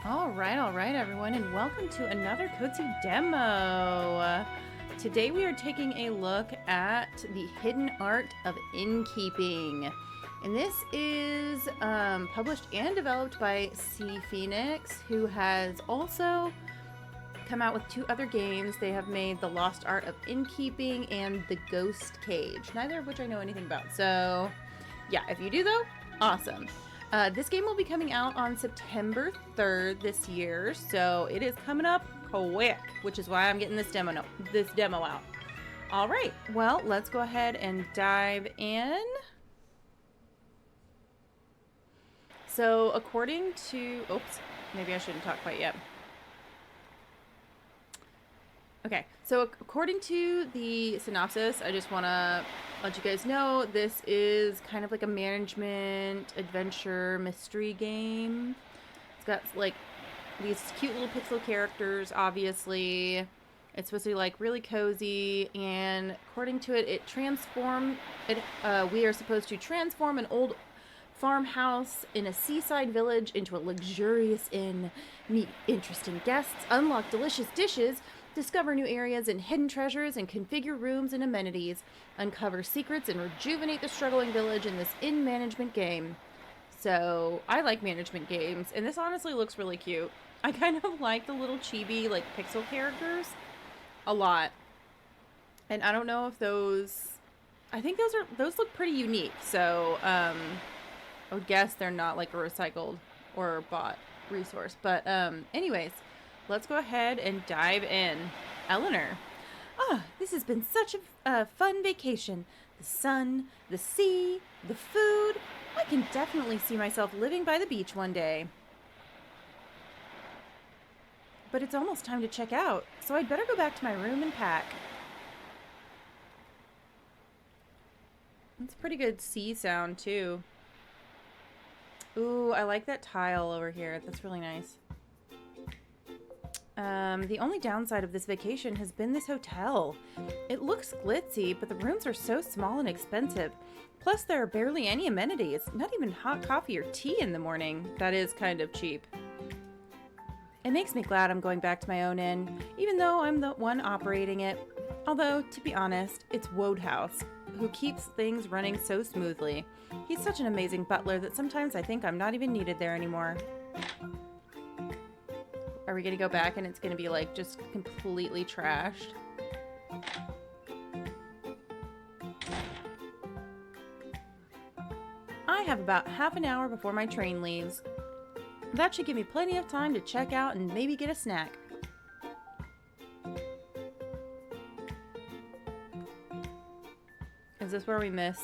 All right, everyone, and welcome to another Kotsu demo. Today we are taking a look at the Hidden Art of Innkeeping. And this is published and developed by C Phoenix, who has also come out with two other games. They have made The Lost Art of Innkeeping and The Ghost Cage, neither of which I know anything about. So, yeah, if you do, though, awesome. This game will be coming out on September 3rd this year, so it is coming up quick, which is why I'm getting this demo out. All right, well, let's go ahead and dive in. So, according to... Oops, maybe I shouldn't talk quite yet. Okay, so according to the synopsis, I just want to let you guys know this is kind of like a management, adventure, mystery game. It's got like these cute little pixel characters, obviously. It's supposed to be like really cozy, and according to it, we are supposed to transform an old farmhouse in a seaside village into a luxurious inn, meet interesting guests, unlock delicious dishes, discover new areas and hidden treasures, and configure rooms and amenities, uncover secrets, and rejuvenate the struggling village in this inn management game. So, I like management games, and this honestly looks really cute. I kind of like the little chibi, like, pixel characters a lot. And I don't know if those... I think those look pretty unique, so, I would guess they're not, like, a recycled or bought resource. But, anyways... Let's go ahead and dive in. Eleanor. This has been such a fun vacation. The sun, the sea, the food. I can definitely see myself living by the beach one day. But it's almost time to check out, so I'd better go back to my room and pack. That's a pretty good sea sound, too. Ooh, I like that tile over here. That's really nice. The only downside of this vacation has been this hotel. It looks glitzy, but the rooms are so small and expensive. Plus, there are barely any amenities, not even hot coffee or tea in the morning. That is kind of cheap. It makes me glad I'm going back to my own inn, even though I'm the one operating it. Although, to be honest, it's Wodehouse, who keeps things running so smoothly. He's such an amazing butler that sometimes I think I'm not even needed there anymore. Are we gonna go back and it's gonna be like just completely trashed? I have about half an hour before my train leaves. That should give me plenty of time to check out and maybe get a snack. Is this where we miss?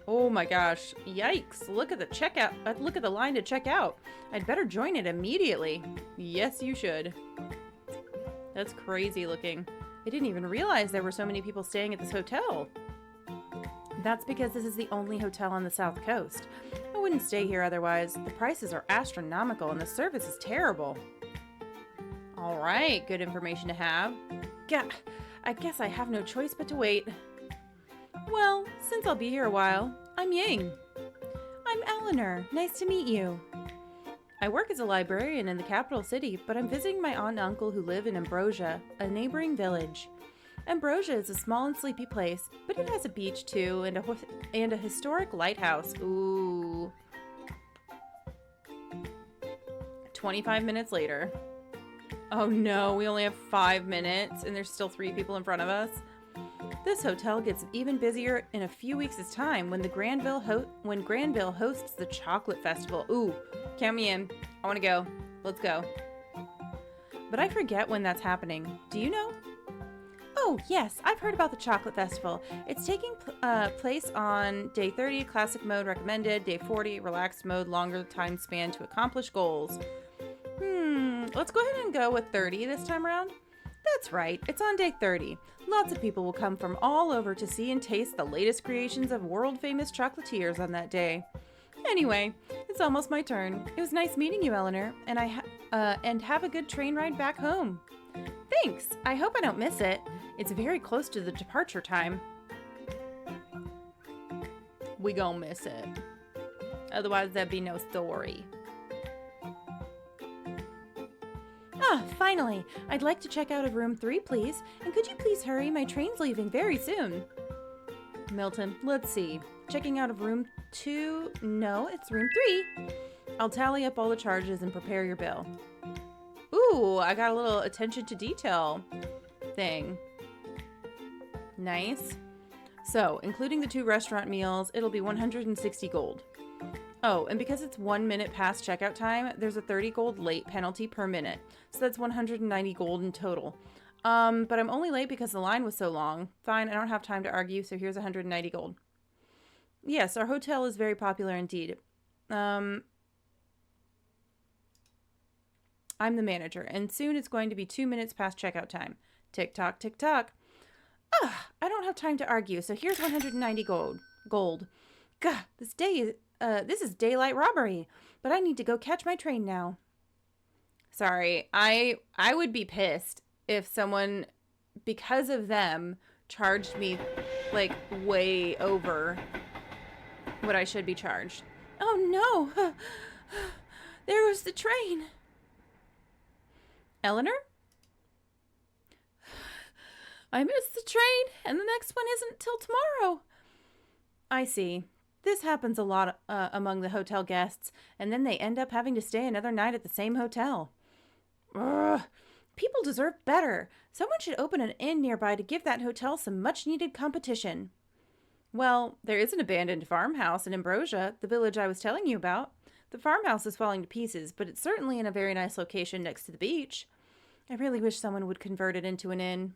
Oh my gosh, yikes, look at the checkout, look at the line to check out. I'd better join it immediately. Yes, you should. That's crazy looking. I didn't even realize there were so many people staying at this hotel. That's because this is the only hotel on the South Coast. I wouldn't stay here otherwise. The prices are astronomical and the service is terrible. All right, good information to have. I guess I have no choice but to wait. Well, since I'll be here a while, I'm Ying. I'm Eleanor. Nice to meet you. I work as a librarian in the capital city, but I'm visiting my aunt and uncle who live in Ambrosia, a neighboring village. Ambrosia is a small and sleepy place, but it has a beach too, and a historic lighthouse. Ooh. 25 minutes later. Oh no, we only have 5 minutes, and there's still 3 people in front of us. This hotel gets even busier in a few weeks' time when Granville hosts the Chocolate Festival. Ooh, count me in. I want to go. Let's go. But I forget when that's happening. Do you know? Oh, yes, I've heard about the Chocolate Festival. It's taking place on day 30, classic mode recommended, day 40, relaxed mode, longer time span to accomplish goals. Let's go ahead and go with 30 this time around. That's right, it's on day 30. Lots of people will come from all over to see and taste the latest creations of world-famous chocolatiers on that day. Anyway, it's almost my turn. It was nice meeting you, Eleanor, and have a good train ride back home. Thanks! I hope I don't miss it. It's very close to the departure time. We gon' miss it. Otherwise, there'd be no story. Ah, finally! I'd like to check out of room 3, please. And could you please hurry? My train's leaving very soon. Milton, let's see. Checking out of room 2? No, it's room 3. I'll tally up all the charges and prepare your bill. Ooh, I got a little attention to detail thing. Nice. So, including the 2 restaurant meals, it'll be 160 gold. Oh, and because it's 1 minute past checkout time, there's a 30 gold late penalty per minute. So that's 190 gold in total. But I'm only late because the line was so long. Fine, I don't have time to argue, so here's 190 gold. Yes, our hotel is very popular indeed. I'm the manager, and soon it's going to be 2 minutes past checkout time. Tick tock, tick tock. Ugh, I don't have time to argue, so here's 190 gold. Gah, this is daylight robbery, but I need to go catch my train now. Sorry, I would be pissed if someone, because of them, charged me, like, way over what I should be charged. Oh no! There was the train! Eleanor? I missed the train, and the next one isn't till tomorrow. I see. This happens a lot among the hotel guests, and then they end up having to stay another night at the same hotel. Ugh. People deserve better. Someone should open an inn nearby to give that hotel some much-needed competition. Well, there is an abandoned farmhouse in Ambrosia, the village I was telling you about. The farmhouse is falling to pieces, but it's certainly in a very nice location next to the beach. I really wish someone would convert it into an inn.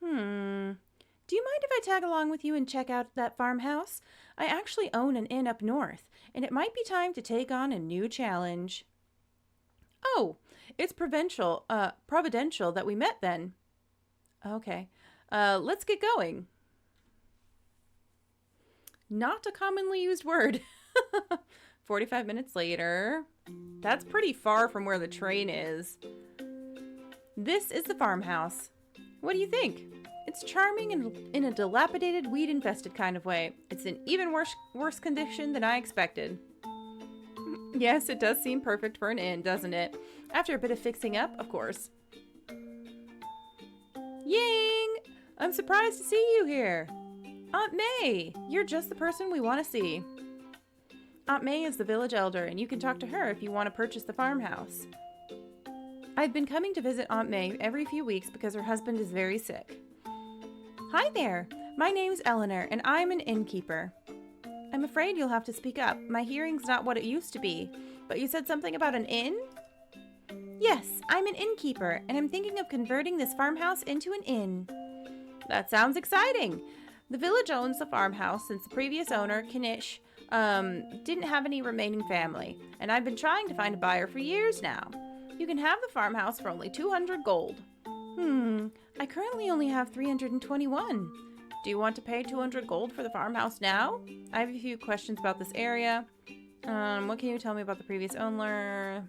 Do you mind if I tag along with you and check out that farmhouse? I actually own an inn up north, and it might be time to take on a new challenge. Oh, it's providential that we met then. Okay, let's get going. Not a commonly used word. 45 minutes later. That's pretty far from where the train is. This is the farmhouse. What do you think? It's charming and in a dilapidated, weed-infested kind of way. It's in even worse condition than I expected. Yes, it does seem perfect for an inn, doesn't it? After a bit of fixing up, of course. Ying! I'm surprised to see you here. Aunt May, you're just the person we want to see. Aunt May is the village elder, and you can talk to her if you want to purchase the farmhouse. I've been coming to visit Aunt May every few weeks because her husband is very sick. Hi there, my name's Eleanor, and I'm an innkeeper. I'm afraid you'll have to speak up. My hearing's not what it used to be, but you said something about an inn? Yes, I'm an innkeeper, and I'm thinking of converting this farmhouse into an inn. That sounds exciting. The village owns the farmhouse since the previous owner, Knish, didn't have any remaining family, and I've been trying to find a buyer for years now. You can have the farmhouse for only 200 gold. I currently only have 321. Do you want to pay 200 gold for the farmhouse now? I have a few questions about this area. What can you tell me about the previous owner?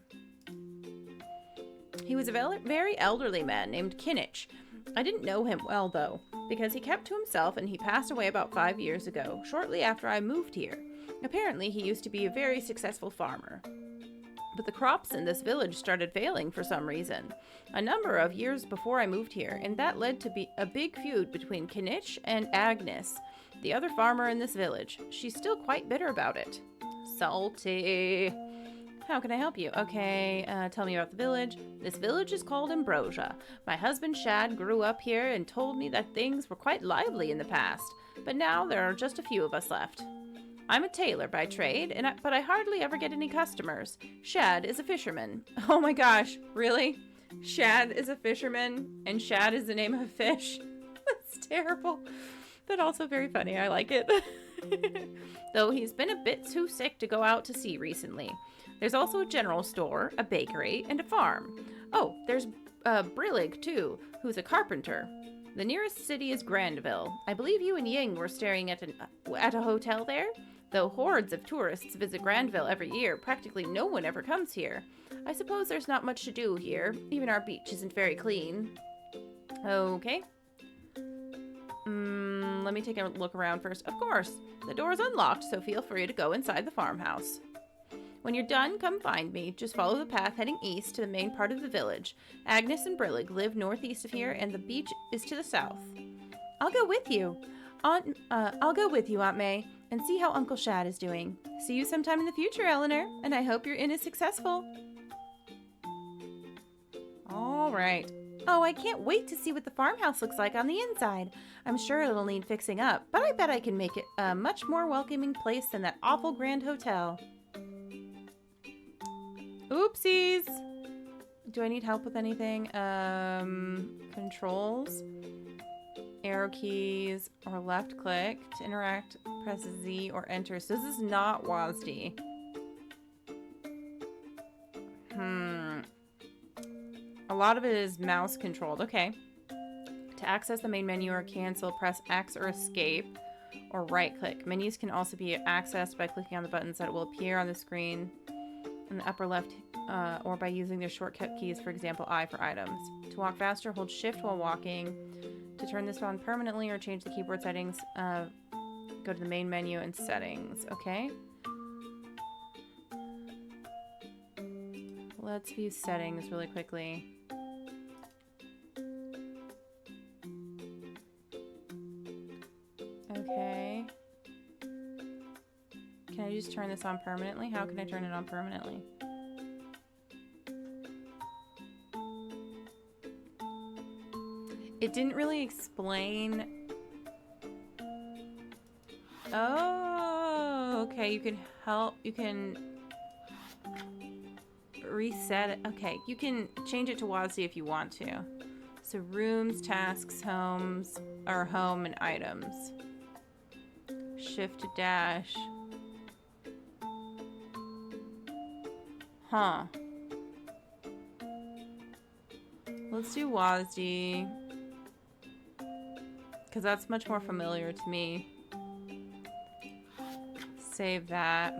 He was a very elderly man named Knish. I didn't know him well, though, because he kept to himself and he passed away about 5 years ago, shortly after I moved here. Apparently, he used to be a very successful farmer. But the crops in this village started failing for some reason, a number of years before I moved here, and that led to a big feud between Knish and Agnes, the other farmer in this village. She's still quite bitter about it. Salty. How can I help you? Okay, tell me about the village. This village is called Ambrosia. My husband Shad grew up here and told me that things were quite lively in the past, but now there are just a few of us left. I'm a tailor by trade, but I hardly ever get any customers. Shad is a fisherman. Oh my gosh, really? Shad is a fisherman, and Shad is the name of a fish? That's terrible, but also very funny. I like it. Though he's been a bit too sick to go out to sea recently. There's also a general store, a bakery, and a farm. Oh, there's Brillig, too, who's a carpenter. The nearest city is Grandville. I believe you and Ying were staying at a hotel there? Though hordes of tourists visit Grandville every year, practically no one ever comes here. I suppose there's not much to do here. Even our beach isn't very clean. Okay. Let me take a look around first. Of course. The door is unlocked, so feel free to go inside the farmhouse. When you're done, come find me. Just follow the path heading east to the main part of the village. Agnes and Brillig live northeast of here, and the beach is to the south. I'll go with you. I'll go with you, Aunt May, and see how Uncle Shad is doing. See you sometime in the future, Eleanor, and I hope your inn is successful. All right. Oh, I can't wait to see what the farmhouse looks like on the inside. I'm sure it'll need fixing up, but I bet I can make it a much more welcoming place than that awful grand hotel. Oopsies. Do I need help with anything? Controls, arrow keys, or left click. To interact, press Z or enter. So this is not WASD. A lot of it is mouse controlled. Okay. To access the main menu or cancel, press X or escape or right click. Menus can also be accessed by clicking on the buttons that will appear on the screen in the upper left or by using their shortcut keys, for example, I for items. To walk faster, hold shift while walking. To turn this on permanently or change the keyboard settings, go to the main menu and settings. Okay. Let's view settings really quickly. Okay. Can I just turn this on permanently? How can I turn it on permanently? It didn't really explain. Oh, okay. You can help. You can reset it. Okay, you can change it to WASD if you want to. So rooms, tasks, homes, or home and items. Shift to dash. Huh. Let's do WASD. Because that's much more familiar to me. Save that.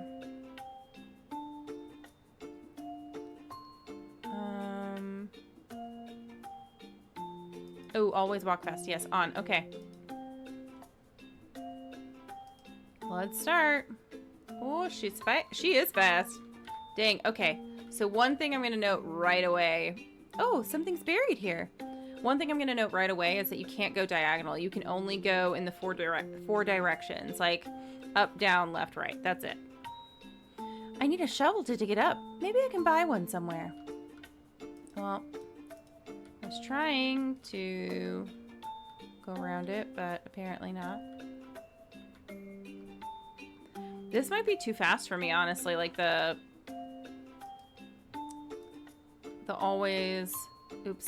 Oh, always walk fast. Yes, on. Okay. Let's start. Oh, she is fast. Dang. Okay. So one thing I'm going to note right away. Oh, something's buried here. One thing I'm going to note right away is that you can't go diagonal. You can only go in the four directions, like up, down, left, right. That's it. I need a shovel to dig it up. Maybe I can buy one somewhere. Well, I was trying to go around it, but apparently not. This might be too fast for me, honestly. Like the always... Oops.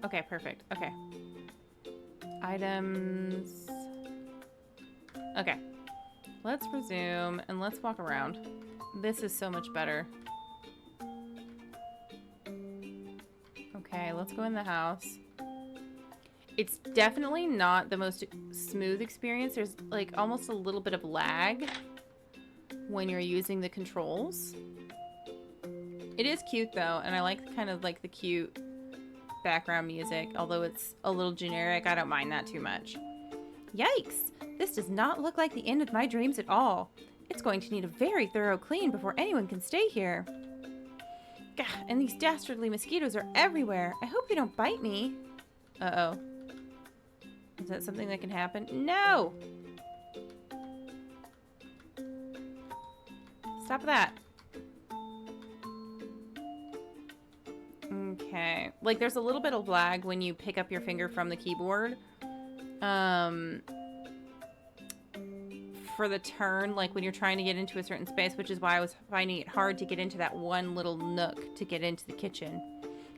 Okay, perfect. Okay. Items. Okay. Let's resume and let's walk around. This is so much better. Okay, let's go in the house. It's definitely not the most smooth experience. There's like almost a little bit of lag when you're using the controls. It is cute though, and I like kind of like the cute background music, although it's a little generic. I don't mind that too much. Yikes! This does not look like the inn of my dreams at all. It's going to need a very thorough clean before anyone can stay here. Gah, and these dastardly mosquitoes are everywhere. I hope they don't bite me. Uh-oh. Is that something that can happen? No! Stop that. Okay. Like, there's a little bit of lag when you pick up your finger from the keyboard. For the turn, like when you're trying to get into a certain space, which is why I was finding it hard to get into that one little nook to get into the kitchen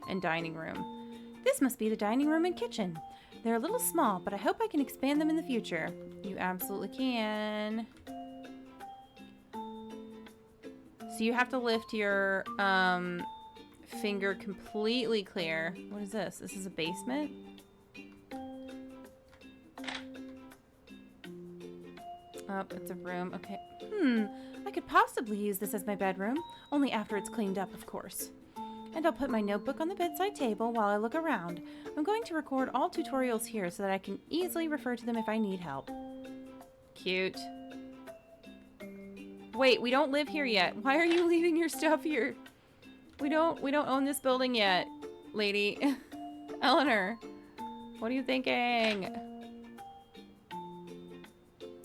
and dining room. This must be the dining room and kitchen. They're a little small, but I hope I can expand them in the future. You absolutely can. So you have to lift your finger completely clear. What is this? This is a basement? Oh, it's a room. Okay. I could possibly use this as my bedroom, only after it's cleaned up, of course. And I'll put my notebook on the bedside table while I look around. I'm going to record all tutorials here so that I can easily refer to them if I need help. Cute. Wait, we don't live here yet. Why are you leaving your stuff here? We don't own this building yet, lady. Eleanor, what are you thinking?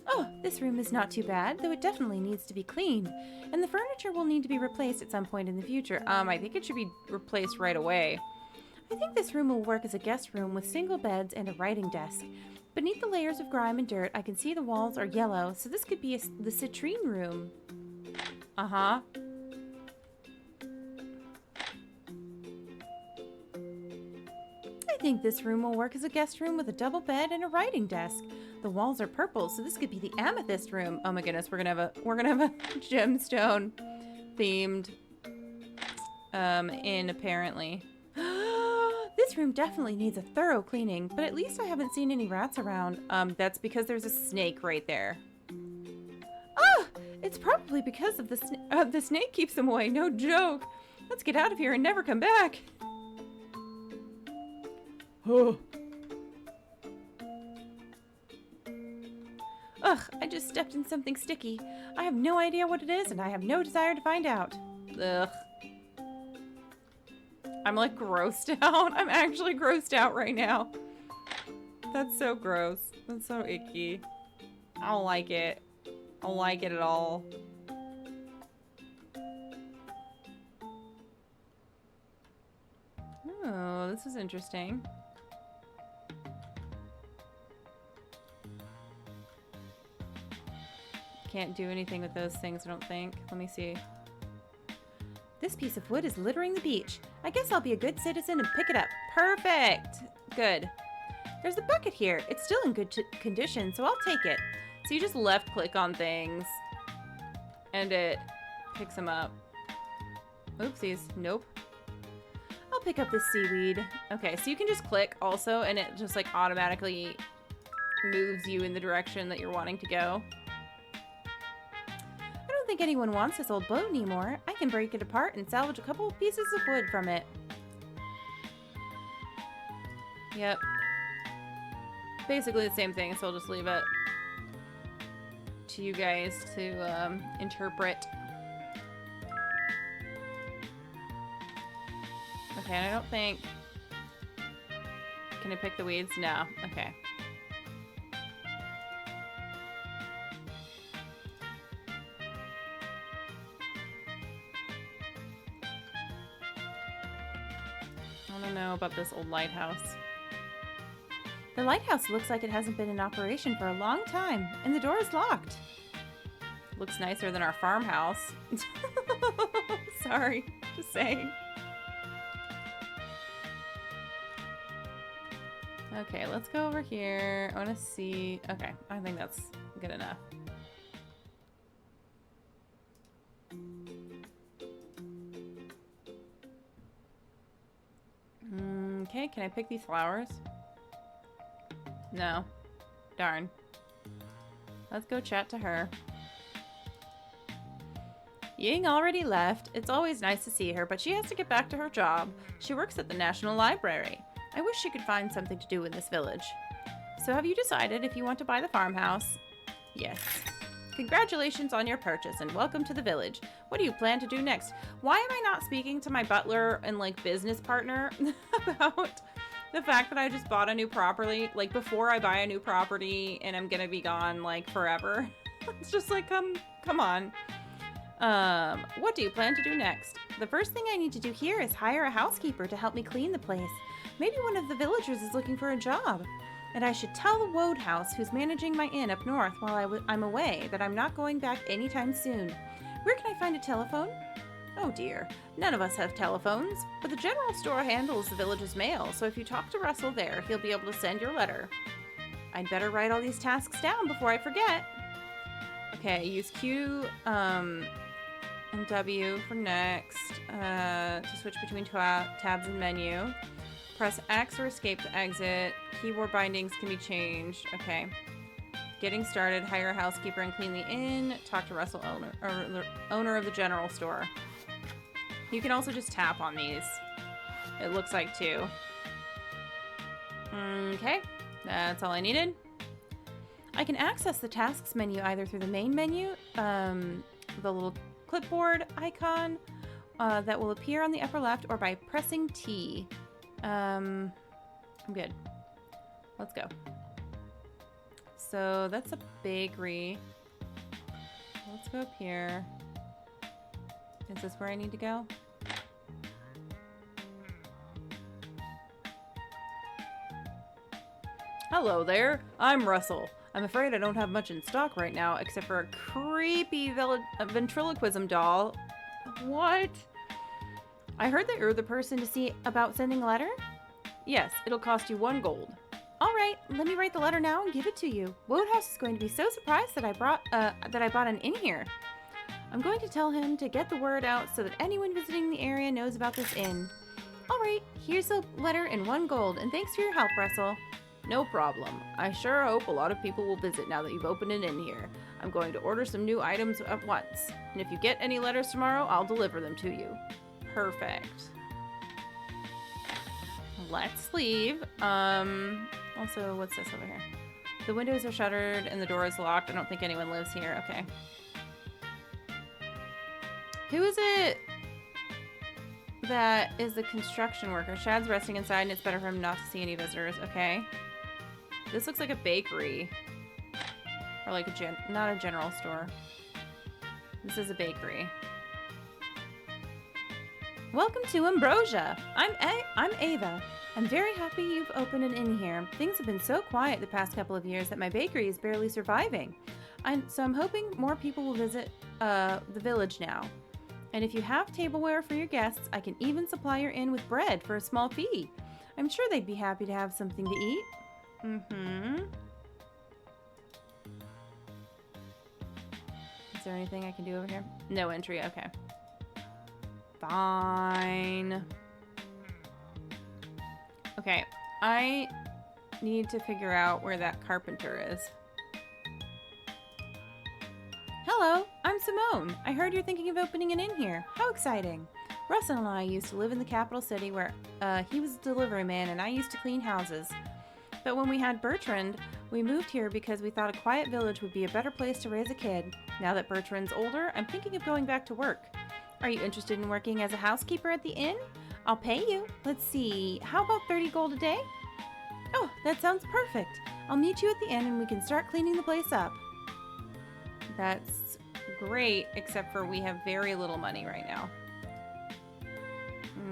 Oh, this room is not too bad, though it definitely needs to be cleaned. And the furniture will need to be replaced at some point in the future. I think it should be replaced right away. I think this room will work as a guest room with single beds and a writing desk. Beneath the layers of grime and dirt, I can see the walls are yellow, so this could be the citrine room. Uh-huh. I think this room will work as a guest room with a double bed and a writing desk. The walls are purple, so this could be the amethyst room. Oh my goodness, we're gonna have a gemstone themed inn apparently. This room definitely needs a thorough cleaning, but at least I haven't seen any rats around. That's because there's a snake right there. Oh, it's probably because of the snake keeps them away. No joke. Let's get out of here and never come back. Oh. Ugh, I just stepped in something sticky. I have no idea what it is, and I have no desire to find out. Ugh. I'm like grossed out. I'm actually grossed out right now. That's so gross. That's so icky. I don't like it. I don't like it at all. Oh, this is interesting. Can't do anything with those things, I don't think. Let me see. This piece of wood is littering the beach. I guess I'll be a good citizen and pick it up. Perfect! Good. There's a bucket here. It's still in good condition, so I'll take it. So you just left click on things and it picks them up. Oopsies. Nope. I'll pick up this seaweed. Okay, so you can just click also and it just like automatically moves you in the direction that you're wanting to go. I don't think anyone wants this old boat anymore. I can break it apart and salvage a couple pieces of wood from it. Yep. Basically the same thing, so I'll just leave it to you guys to interpret. Okay, and I don't think... Can I pick the weeds? No. Okay. I don't know about this old lighthouse. The lighthouse looks like it hasn't been in operation for a long time, and the door is locked. Looks nicer than our farmhouse. Sorry, just saying. Okay, let's go over here. I want to see... Okay, I think that's good enough. Okay, can I pick these flowers? No. Darn. Let's go chat to her. Ying already left. It's always nice to see her, but she has to get back to her job. She works at the National Library. I wish she could find something to do in this village. So have you decided if you want to buy the farmhouse? Yes. Congratulations on your purchase and welcome to the village. What do you plan to do next? Why am I not speaking to my butler and like business partner about the fact that I just bought a new property, like before I buy a new property and I'm gonna be gone like forever? It's just like, come on. What do you plan to do next? The first thing I need to do here is hire a housekeeper to help me clean the place. Maybe one of the villagers is looking for a job. And I should tell the Wodehouse, who's managing my inn up north while I'm away, that I'm not going back anytime soon. Where can I find a telephone? Oh dear, none of us have telephones, but the general store handles the village's mail, so if you talk to Russell there, he'll be able to send your letter. I'd better write all these tasks down before I forget. Okay, use Q and W for next, to switch between tabs and menu. Press X or escape to exit. Keyboard bindings can be changed. Okay. Getting started. Hire a housekeeper and clean the inn. Talk to Russell, owner of the general store. You can also just tap on these. It looks like too. Okay. That's all I needed. I can access the tasks menu either through the main menu, the little clipboard icon that will appear on the upper left or by pressing T. I'm good. Let's go. So that's a bakery. Let's go up here. Is this where I need to go? Hello there, I'm Russell. I'm afraid I don't have much in stock right now except for a creepy ventriloquism doll. What? I heard that you're the person to see about sending a letter? Yes, it'll cost you 1 gold. All right, let me write the letter now and give it to you. Wodehouse is going to be so surprised that I bought an inn here. I'm going to tell him to get the word out so that anyone visiting the area knows about this inn. All right, here's the letter in 1 gold, and thanks for your help, Russell. No problem. I sure hope a lot of people will visit now that you've opened an inn here. I'm going to order some new items at once, and if you get any letters tomorrow, I'll deliver them to you. Perfect. Let's leave. Also, what's this over here? The windows are shuttered and the door is locked. I don't think anyone lives here. Okay. Who is it that is the construction worker? Shad's resting inside and it's better for him not to see any visitors. Okay. This looks like a bakery. Or like not a general store. This is a bakery. Welcome to Ambrosia. I'm Ava. I'm very happy you've opened an inn here. Things have been so quiet the past couple of years that my bakery is barely surviving. So I'm hoping more people will visit the village now. And if you have tableware for your guests, I can even supply your inn with bread for a small fee. I'm sure they'd be happy to have something to eat. Is there anything I can do over here? No entry, okay. Fine. Okay, I need to figure out where that carpenter is. Hello, I'm Simone. I heard you're thinking of opening an inn here. How exciting. Russell and I used to live in the capital city where he was a delivery man and I used to clean houses. But when we had Bertrand, we moved here because we thought a quiet village would be a better place to raise a kid. Now that Bertrand's older, I'm thinking of going back to work. Are you interested in working as a housekeeper at the inn? I'll pay you. Let's see, how about 30 gold a day? Oh, that sounds perfect. I'll meet you at the inn and we can start cleaning the place up. That's great, except for we have very little money right now.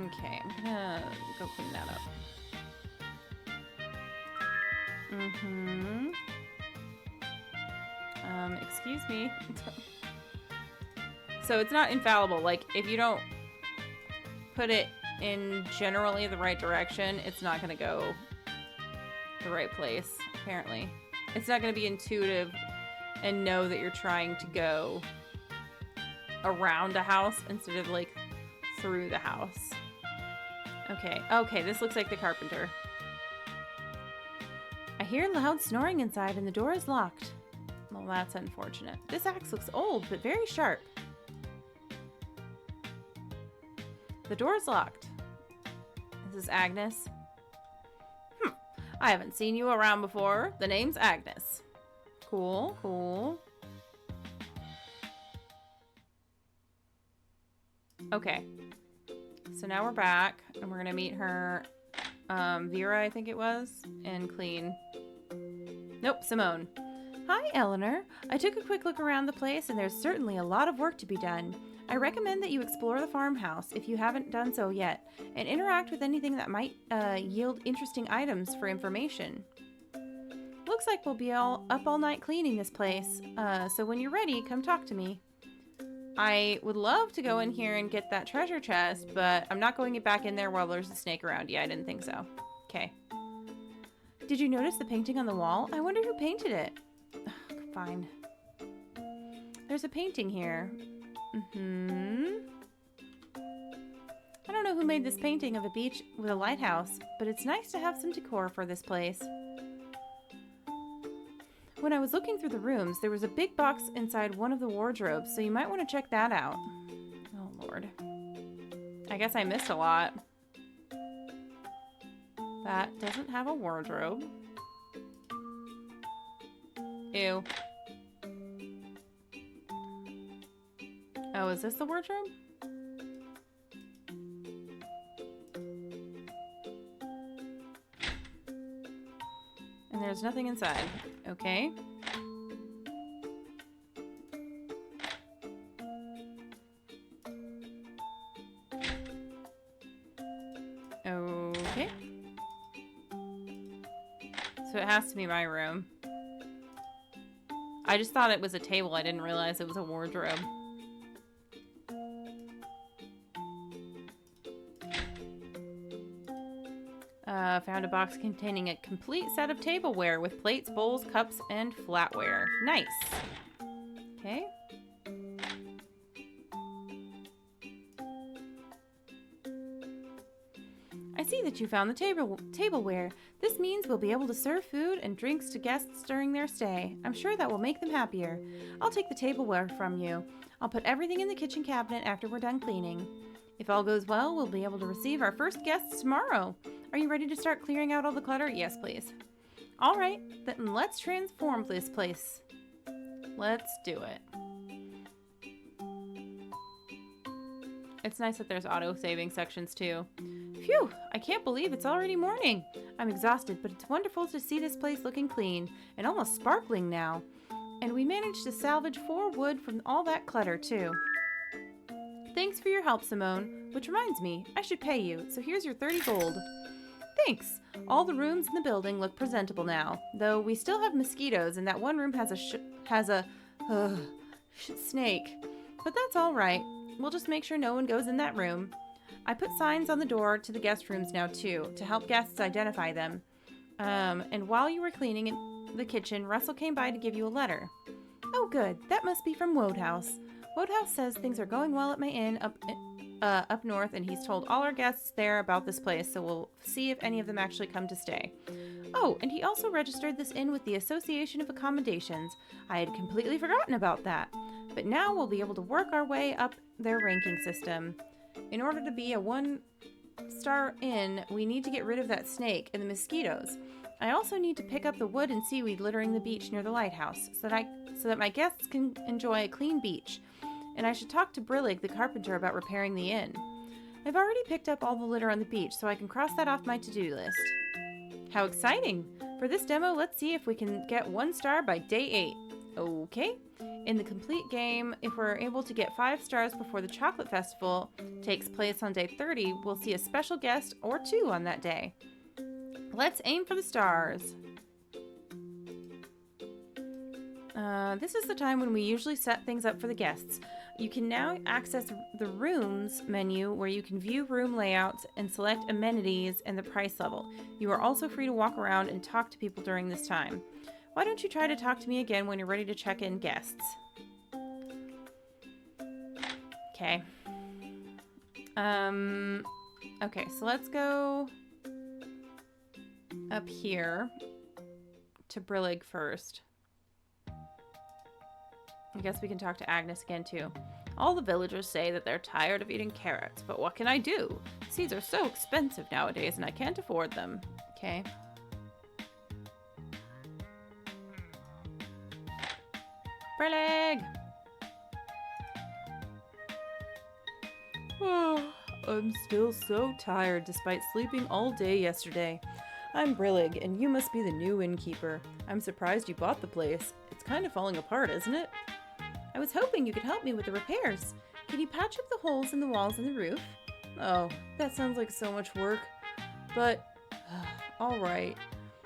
Okay, I'm gonna go clean that up. Excuse me. So it's not infallible. Like, if you don't put it in generally the right direction, it's not going to go the right place, apparently. It's not going to be intuitive and know that you're trying to go around a house instead of, like, through the house. Okay. Okay, this looks like the carpenter. I hear loud snoring inside and the door is locked. Well, that's unfortunate. This axe looks old, but very sharp. The door's locked. This is Agnes. I haven't seen you around before. The name's Agnes. Cool, cool. Okay. So now we're back, and we're gonna meet her, Vera, I think it was, and clean. Nope, Simone. Hi, Eleanor. I took a quick look around the place, and there's certainly a lot of work to be done. I recommend that you explore the farmhouse if you haven't done so yet, and interact with anything that might yield interesting items for information. Looks like we'll be up all night cleaning this place, so when you're ready, come talk to me. I would love to go in here and get that treasure chest, but I'm not going back in there while there's a snake around. Yeah, I didn't think so. Okay. Did you notice the painting on the wall? I wonder who painted it. Ugh, fine. There's a painting here. I don't know who made this painting of a beach with a lighthouse, but it's nice to have some decor for this place. When I was looking through the rooms, there was a big box inside one of the wardrobes, so you might want to check that out. Oh, Lord. I guess I missed a lot. That doesn't have a wardrobe. Ew. Oh, is this the wardrobe? And there's nothing inside. Okay. Okay. So it has to be my room. I just thought it was a table. I didn't realize it was a wardrobe. Found a box containing a complete set of tableware with plates, bowls, cups, and flatware. Nice. Okay. I see that you found the tableware. This means we'll be able to serve food and drinks to guests during their stay. I'm sure that will make them happier. I'll take the tableware from you. I'll put everything in the kitchen cabinet after we're done cleaning. If all goes well, we'll be able to receive our first guests tomorrow. Are you ready to start clearing out all the clutter? Yes, please. All right, then let's transform this place. Let's do it. It's nice that there's auto-saving sections too. Phew, I can't believe it's already morning. I'm exhausted, but it's wonderful to see this place looking clean and almost sparkling now. And we managed to salvage 4 wood from all that clutter too. Thanks for your help, Simone. Which reminds me, I should pay you, so here's your 30 gold. Thanks. All the rooms in the building look presentable now, though we still have mosquitoes and that one room has a snake. But that's all right. We'll just make sure no one goes in that room. I put signs on the door to the guest rooms now too, to help guests identify them. And while you were cleaning in the kitchen, Russell came by to give you a letter. Oh good, that must be from Wodehouse. Wodehouse says things are going well at my inn up north, and he's told all our guests there about this place, so we'll see if any of them actually come to stay. Oh, and he also registered this inn with the Association of Accommodations. I had completely forgotten about that. But now we'll be able to work our way up their ranking system. In order to be a 1-star inn, we need to get rid of that snake and the mosquitoes. I also need to pick up the wood and seaweed littering the beach near the lighthouse, so that my guests can enjoy a clean beach. And I should talk to Brillig, the carpenter, about repairing the inn. I've already picked up all the litter on the beach, so I can cross that off my to-do list. How exciting! For this demo, let's see if we can get 1 star by day 8. Okay. In the complete game, if we're able to get 5 stars before the chocolate festival takes place on day 30, we'll see a special guest or 2 on that day. Let's aim for the stars. This is the time when we usually set things up for the guests. You can now access the rooms menu where you can view room layouts and select amenities and the price level. You are also free to walk around and talk to people during this time. Why don't you try to talk to me again when you're ready to check in guests? Okay. Okay, so let's go up here to Brillig first. I guess we can talk to Agnes again too. All the villagers say that they're tired of eating carrots, but what can I do? Seeds are so expensive nowadays and I can't afford them. Okay. Brillig! Oh, I'm still so tired despite sleeping all day yesterday. I'm Brillig, and you must be the new innkeeper. I'm surprised you bought the place. It's kind of falling apart, isn't it? I was hoping you could help me with the repairs. Can you patch up the holes in the walls and the roof? Oh, that sounds like so much work. But, alright.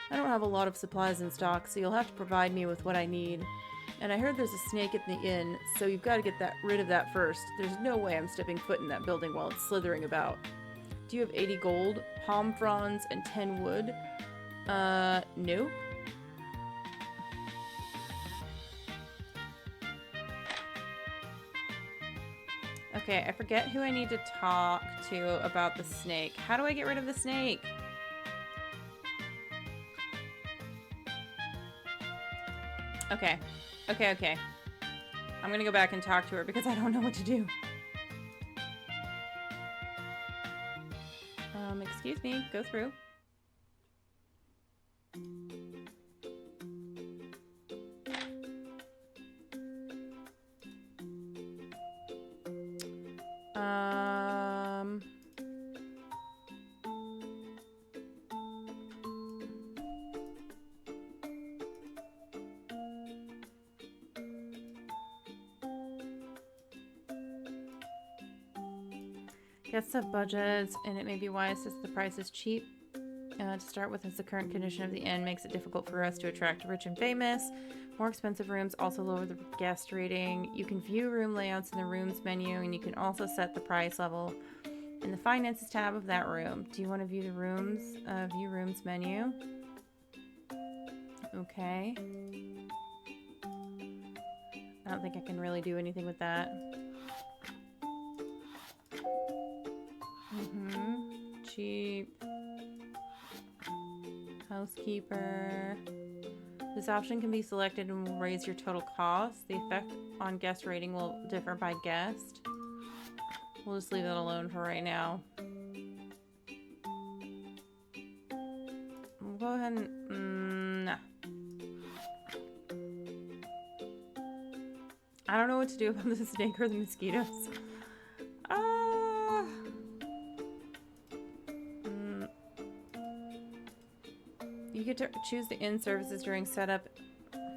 I don't have a lot of supplies in stock, so you'll have to provide me with what I need. And I heard there's a snake at the inn, so you've got to get rid of that first. There's no way I'm stepping foot in that building while it's slithering about. Do you have 80 gold, palm fronds, and 10 wood? No. Okay, I forget who I need to talk to about the snake. How do I get rid of the snake? Okay. Okay. I'm gonna go back and talk to her because I don't know what to do. Excuse me, go through. Um... Guests have budgets, and it may be wise since the price is cheap. To start with, as the current condition of the inn makes it difficult for us to attract rich and famous. More expensive rooms also lower the guest rating. You can view room layouts in the rooms menu, and you can also set the price level in the finances tab of that room. Do you want to view the rooms? View rooms menu. Okay. I don't think I can really do anything with that. Cheap. Housekeeper. This option can be selected and will raise your total cost. The effect on guest rating will differ by guest. We'll just leave that alone for right now. We'll go ahead and... nah. I don't know what to do about the snake or the mosquitoes. You get to choose the inn services during setup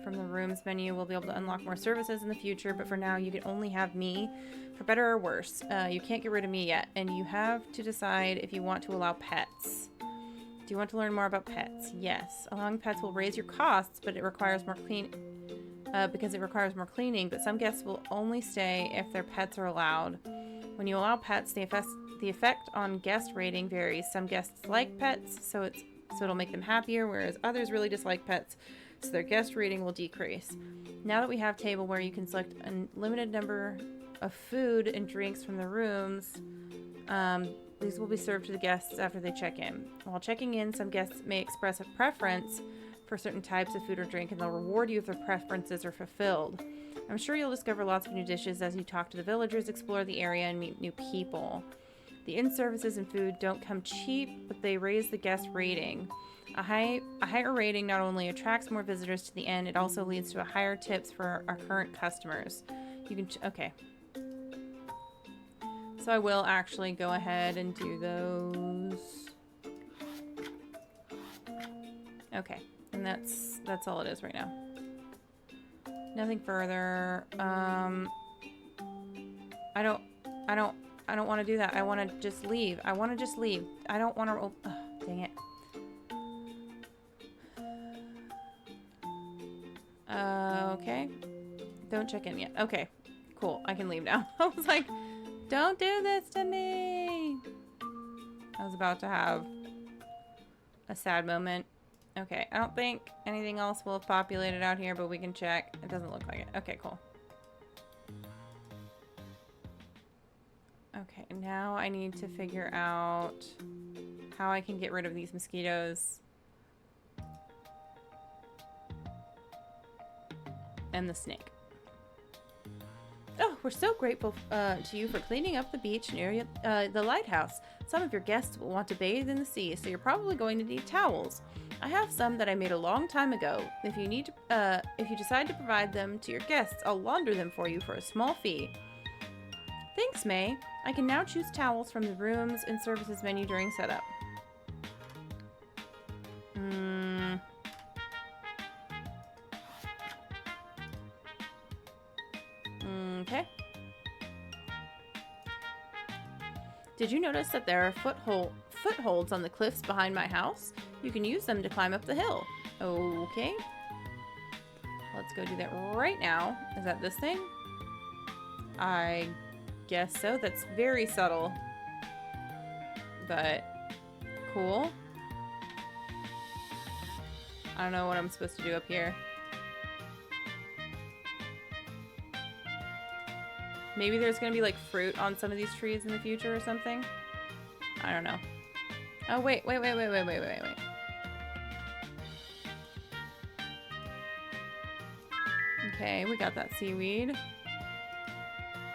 from the rooms menu. We'll be able to unlock more services in the future, but for now you can only have me, for better or worse. You can't get rid of me yet, and you have to decide if you want to allow pets. Do you want to learn more about pets? Yes. Allowing pets will raise your costs, but it requires more because it requires more cleaning, but some guests will only stay if their pets are allowed. When you allow pets, the effect on guest rating varies. Some guests like pets, so it'll make them happier, whereas others really dislike pets, so their guest rating will decrease. Now that we have tableware, you can select a limited number of food and drinks from the rooms. These will be served to the guests after they check in. While checking in, some guests may express a preference for certain types of food or drink, and they'll reward you if their preferences are fulfilled. I'm sure you'll discover lots of new dishes as you talk to the villagers, explore the area, and meet new people. The inn services and food don't come cheap, but they raise the guest rating. A higher rating not only attracts more visitors to the inn, it also leads to a higher tips for our current customers. You can okay. So I will actually go ahead and do those. Okay, and that's all it is right now. Nothing further. I don't want to do that. I want to just leave. I want to just leave. I don't want to... Oh, dang it. Okay. Don't check in yet. Okay. Cool. I can leave now. I was like, don't do this to me. I was about to have a sad moment. Okay. I don't think anything else will have populated out here, but we can check. It doesn't look like it. Okay, cool. Okay, now I need to figure out how I can get rid of these mosquitoes. And the snake. Oh, we're so grateful to you for cleaning up the beach near the lighthouse. Some of your guests will want to bathe in the sea, so you're probably going to need towels. I have some that I made a long time ago. If you decide to provide them to your guests, I'll launder them for you for a small fee. Thanks, May. I can now choose towels from the rooms and services menu during setup. Okay. Did you notice that there are footholds on the cliffs behind my house? You can use them to climb up the hill. Okay. Let's go do that right now. Is that this thing? I guess so. That's very subtle. But cool. I don't know what I'm supposed to do up here. Maybe there's gonna be like fruit on some of these trees in the future or something. I don't know. Oh, wait. Okay, we got that seaweed.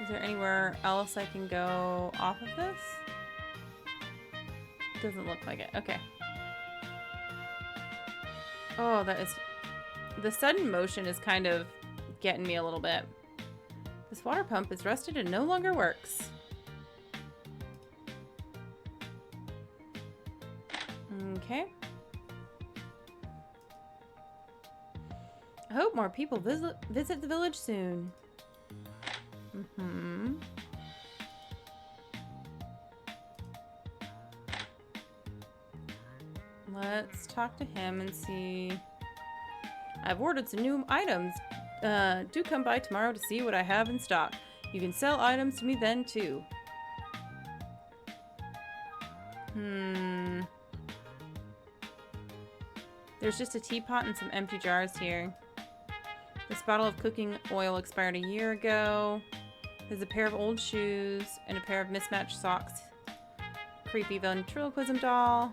Is there anywhere else I can go off of this? Doesn't look like it. Okay. Oh, that is... The sudden motion is kind of getting me a little bit. This water pump is rusted and no longer works. Okay. I hope more people visit the village soon. Mm-hmm. Let's talk to him and see. I've ordered some new items. Do come by tomorrow to see what I have in stock. You can sell items to me then too. There's just a teapot and some empty jars here. This bottle of cooking oil expired a year ago. There's a pair of old shoes and a pair of mismatched socks. Creepy ventriloquism doll.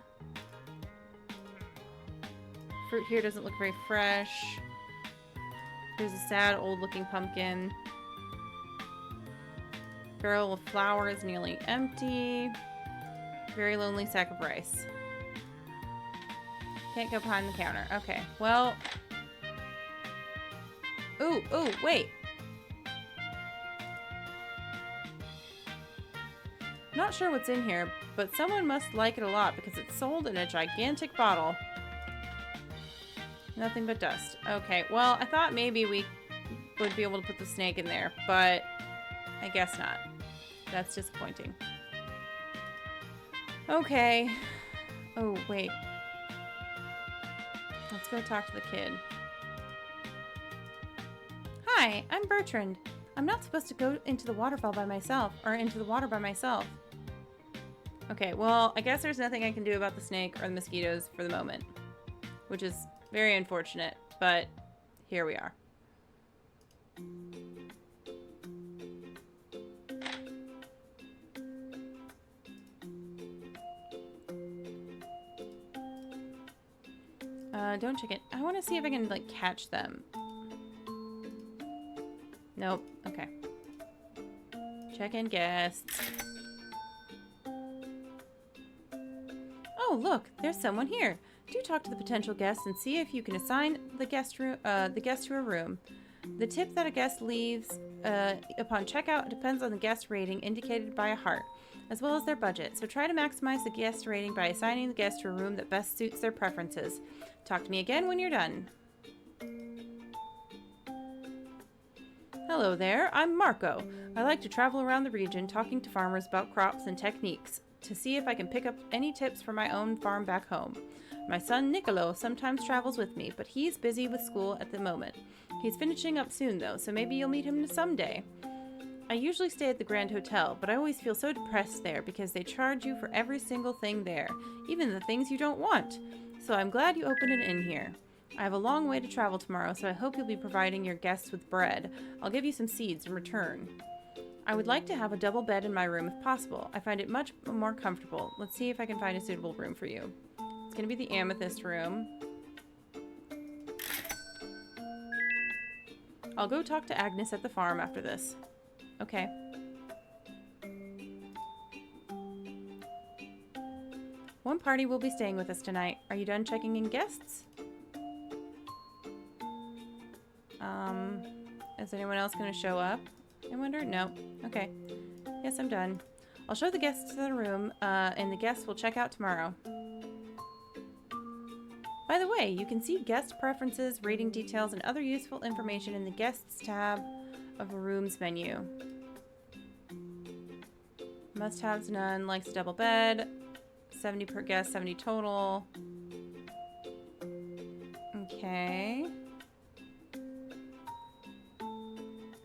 Fruit here doesn't look very fresh. There's a sad old looking pumpkin. Barrel of flour is nearly empty. Very lonely sack of rice. Can't go behind the counter. Okay, well. Ooh, wait. Not sure what's in here, but someone must like it a lot because it's sold in a gigantic bottle. Nothing but dust. Okay, well, I thought maybe we would be able to put the snake in there, but I guess not. That's disappointing. Okay. Oh, wait. Let's go talk to the kid. Hi, I'm Bertrand. I'm not supposed to go into the waterfall by myself, or into the water by myself. Okay, well, I guess there's nothing I can do about the snake or the mosquitoes for the moment, which is very unfortunate, but here we are. Don't check it. I want to see if I can, like, catch them. Nope. Okay. Check in guests. Oh, look, there's someone here. Do talk to the potential guests and see if you can assign the guest to a room. The tip that a guest leaves upon checkout depends on the guest rating indicated by a heart, as well as their budget. So try to maximize the guest rating by assigning the guest to a room that best suits their preferences. Talk to me again when you're done. Hello there, I'm Marco. I like to travel around the region talking to farmers about crops and techniques to see if I can pick up any tips for my own farm back home. My son Nicolo sometimes travels with me, but he's busy with school at the moment. He's finishing up soon though, so maybe you'll meet him someday. I usually stay at the Grand Hotel, but I always feel so depressed there because they charge you for every single thing there, even the things you don't want. So I'm glad you opened an inn here. I have a long way to travel tomorrow, so I hope you'll be providing your guests with bread. I'll give you some seeds in return. I would like to have a double bed in my room if possible. I find it much more comfortable. Let's see if I can find a suitable room for you. It's going to be the amethyst room. I'll go talk to Agnes at the farm after this. Okay. One party will be staying with us tonight. Are you done checking in guests? Is anyone else going to show up? I wonder? No. Okay. Yes, I'm done. I'll show the guests to the room, and the guests will check out tomorrow. By the way, you can see guest preferences, rating details, and other useful information in the guests tab of a room's menu. Must-haves, none. Likes a double bed. 70 per guest, 70 total. Okay.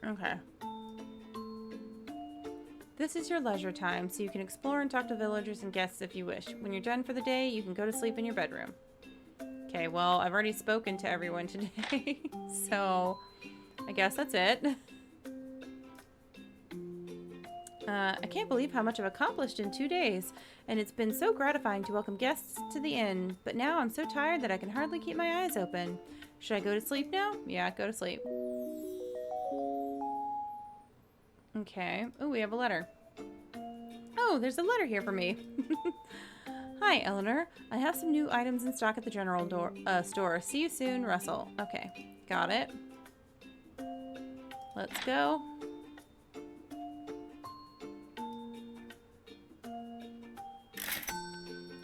Okay. This is your leisure time, so you can explore and talk to villagers and guests if you wish. When you're done for the day, you can go to sleep in your bedroom. Okay, well, I've already spoken to everyone today, so I guess that's it. I can't believe how much I've accomplished in 2 days, and it's been so gratifying to welcome guests to the inn, but now I'm so tired that I can hardly keep my eyes open. Should I go to sleep now? Yeah, go to sleep. Okay. Oh, we have a letter. Oh, there's a letter here for me. Hi, Eleanor. I have some new items in stock at the general store. See you soon, Russell. Okay, got it. Let's go.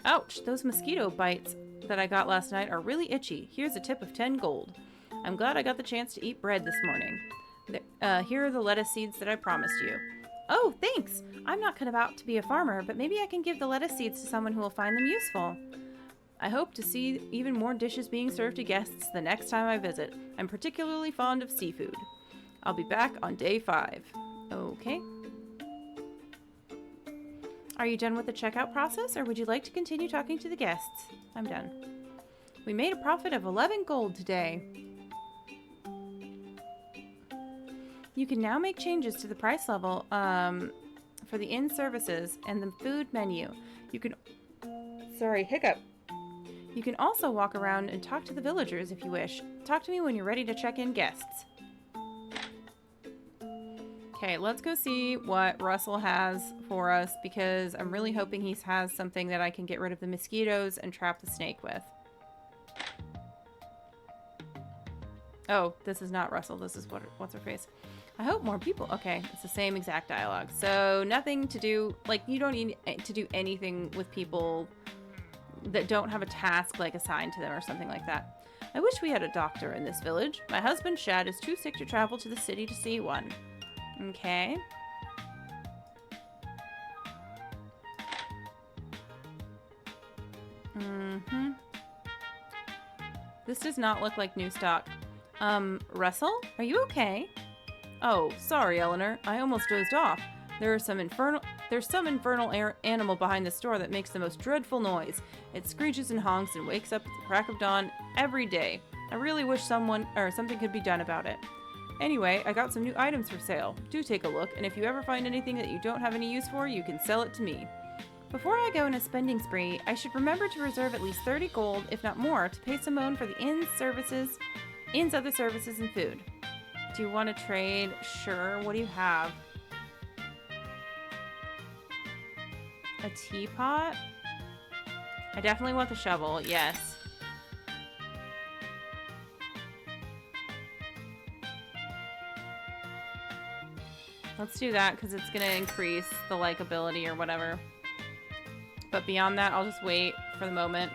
Ouch, those mosquito bites that I got last night are really itchy. Here's a tip of 10 gold. I'm glad I got the chance to eat bread this morning. Here are the lettuce seeds that I promised you. Oh, thanks! I'm not cut out to be a farmer, but maybe I can give the lettuce seeds to someone who will find them useful. I hope to see even more dishes being served to guests the next time I visit. I'm particularly fond of seafood. I'll be back on day 5. Okay. Are you done with the checkout process, or would you like to continue talking to the guests? I'm done. We made a profit of 11 gold today. You can now make changes to the price level for the inn services and the food menu. You can... Sorry, hiccup. You can also walk around and talk to the villagers if you wish. Talk to me when you're ready to check in guests. Okay, let's go see what Russell has for us, because I'm really hoping he has something that I can get rid of the mosquitoes and trap the snake with. Oh, this is not Russell. This is what's her face. I hope more people... Okay, it's the same exact dialogue. So nothing to do... Like, you don't need to do anything with people that don't have a task, like, assigned to them or something like that. I wish we had a doctor in this village. My husband, Shad, is too sick to travel to the city to see one. Okay. Mm-hmm. This does not look like new stock. Russell? Are you okay? Oh, sorry, Eleanor. I almost dozed off. There's some infernal animal behind the store that makes the most dreadful noise. It screeches and honks and wakes up at the crack of dawn every day. I really wish something could be done about it. Anyway, I got some new items for sale. Do take a look, and if you ever find anything that you don't have any use for, you can sell it to me. Before I go on a spending spree, I should remember to reserve at least 30 gold, if not more, to pay Simone for the inn's other services and food. Do you want to trade? Sure. What do you have? A teapot? I definitely want the shovel, yes. Let's do that, because it's going to increase the likability or whatever. But beyond that, I'll just wait for the moment.